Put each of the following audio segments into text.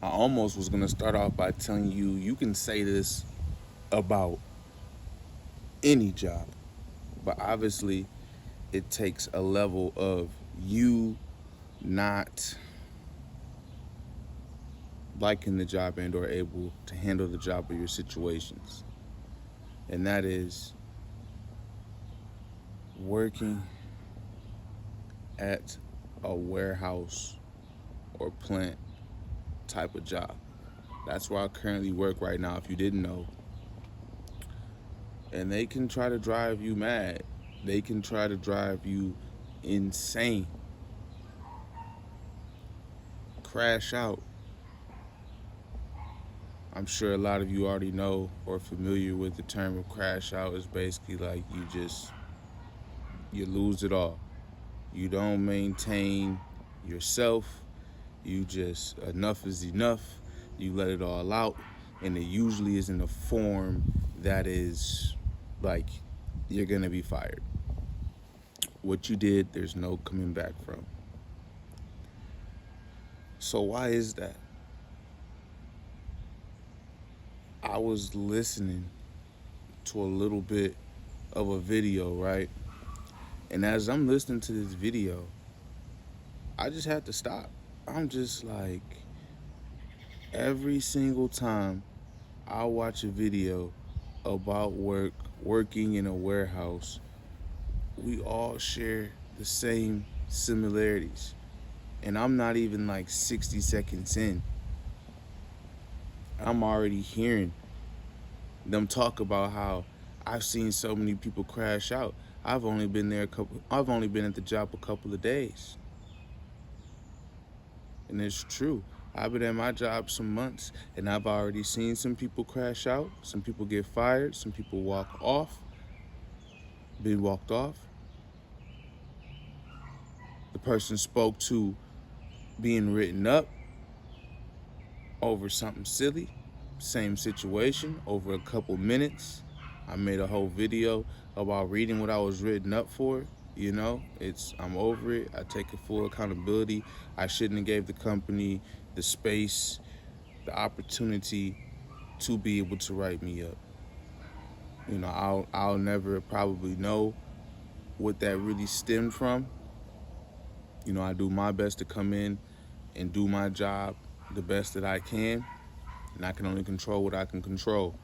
I almost was going to start off by telling you you can say this about any job, but obviously it takes a level of you not liking the job and or able to handle the job or your situations. And that is working at a warehouse or plant type of job. That's where I currently work right now, if you didn't know. And they can try to drive you mad. They can try to drive you insane. Crash out. I'm sure a lot of you already know or familiar with the term of crash out. Is basically like you lose it all. You don't maintain yourself. You just, enough is enough. You let it all out, and it usually is in a form that is like you're gonna be fired. What you did, there's no coming back from. So why is that? I was listening to a little bit of a video, right? And as I'm listening to this video, I just had to stop. I'm just like, every single time I watch a video about working in a warehouse, we all share the same similarities. And I'm not even like 60 seconds in. I'm already hearing them talk about how I've seen so many people crash out. I've only been at the job a couple of days. And it's true. I've been at my job some months, and I've already seen some people crash out, some people get fired, some people been walked off. The person spoke to being written up over something silly. Same situation, over a couple minutes. I made a whole video about reading what I was written up for. I'm over it. I take a full accountability. I shouldn't have gave the company the space, the opportunity to be able to write me up. I'll never probably know what that really stemmed from. I do my best to come in and do my job the best that I can, and I can only control what I can control.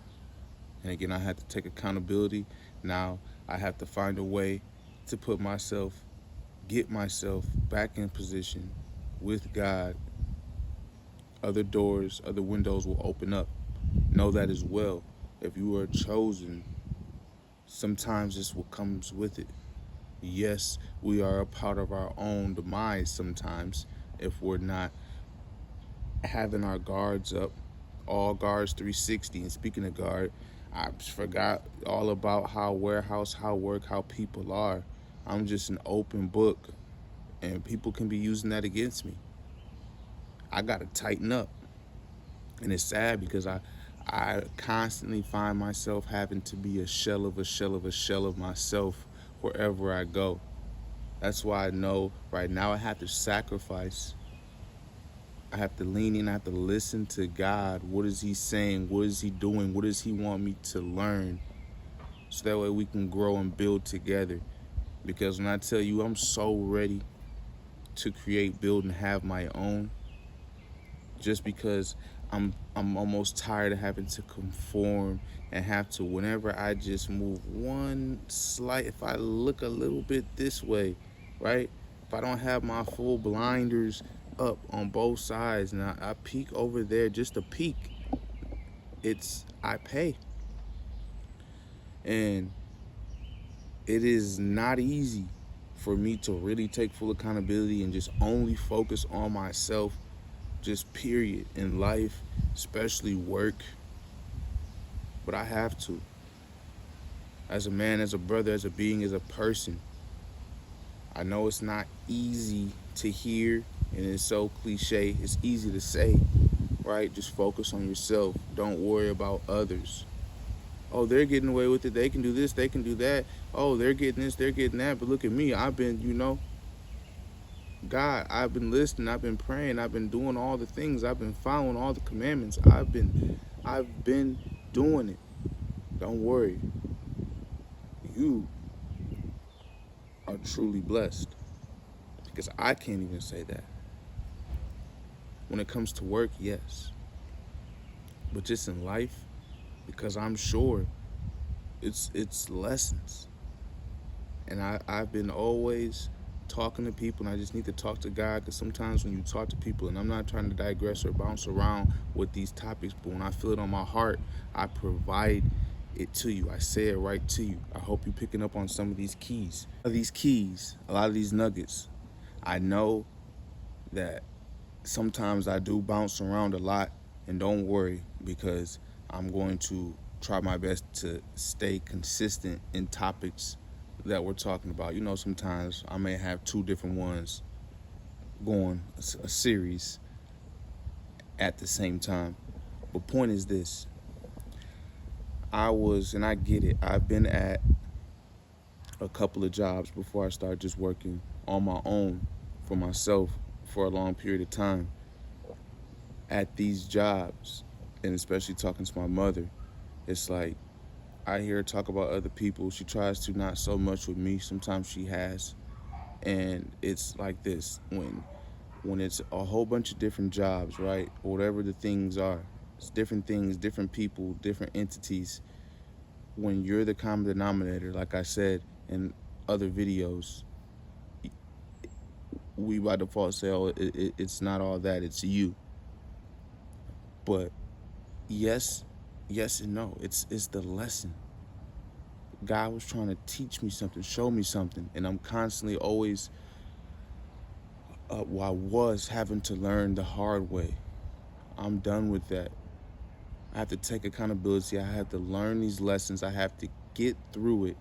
And again, I have to take accountability. Now I have to find a way to get myself back in position with God. Other doors, other windows will open up. Know that as well. If you are chosen, sometimes this what comes with it. Yes, we are a part of our own demise sometimes if we're not having our guards up, all guards 360. And speaking of guard, I forgot all about how warehouse, how work, how people are. I'm just an open book, and people can be using that against me. I gotta tighten up, and it's sad because I constantly find myself having to be a shell of a shell of a shell of myself wherever I go. That's why I know right now I have to sacrifice. I have to lean in. I have to listen to God. What is He saying? What is He doing? What does He want me to learn? So that way we can grow and build together. Because when I tell you I'm so ready to create, build, and have my own, just because I'm almost tired of having to conform and have to, whenever I just move one slight, if I look a little bit this way, right? If I don't have my full blinders up on both sides and I peek over there just to peek, I pay. And it is not easy for me to really take full accountability and just only focus on myself, just period, in life, especially work. But I have to. As a man, as a brother, as a being, as a person. I know it's not easy to hear, and it's so cliche. It's easy to say, right? Just focus on yourself. Don't worry about others. Oh, they're getting away with it. They can do this. They can do that. Oh, they're getting this. They're getting that. But look at me. I've been, God, I've been listening, I've been praying, I've been doing all the things, I've been following all the commandments. I've been doing it. Don't worry. You are truly blessed. Because I can't even say that. When it comes to work, yes. But just in life, because I'm sure it's lessons. And I've been always talking to people, and I just need to talk to God, because sometimes when you talk to people, and I'm not trying to digress or bounce around with these topics, but when I feel it on my heart, I provide it to you. I say it right to you. I hope you're picking up on some of these keys. A lot of these nuggets. I know that sometimes I do bounce around a lot, and don't worry, because I'm going to try my best to stay consistent in topics that we're talking about. Sometimes I may have two different ones going a series at the same time. But point is this: and I get it. I've been at a couple of jobs before I started just working on my own for myself for a long period of time. At these jobs, and especially talking to my mother, it's like I hear her talk about other people. She tries to, not so much with me. Sometimes she has. And it's like this: when it's a whole bunch of different jobs, right? Or whatever the things are. It's different things, different people, different entities. When you're the common denominator, like I said in other videos, we by default say, oh, it's not all that, it's you. But yes, yes and no. It's the lesson. God was trying to teach me something, show me something, and I'm constantly always, I was having to learn the hard way. I'm done with that. I have to take accountability. I have to learn these lessons. I have to get through it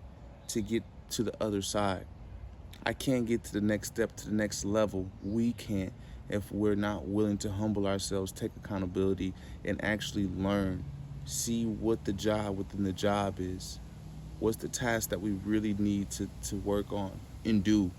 to get to the other side. I can't get to the next step, to the next level. We can't if we're not willing to humble ourselves, take accountability, and actually learn. See what the job within the job is. What's the task that we really need to work on and do?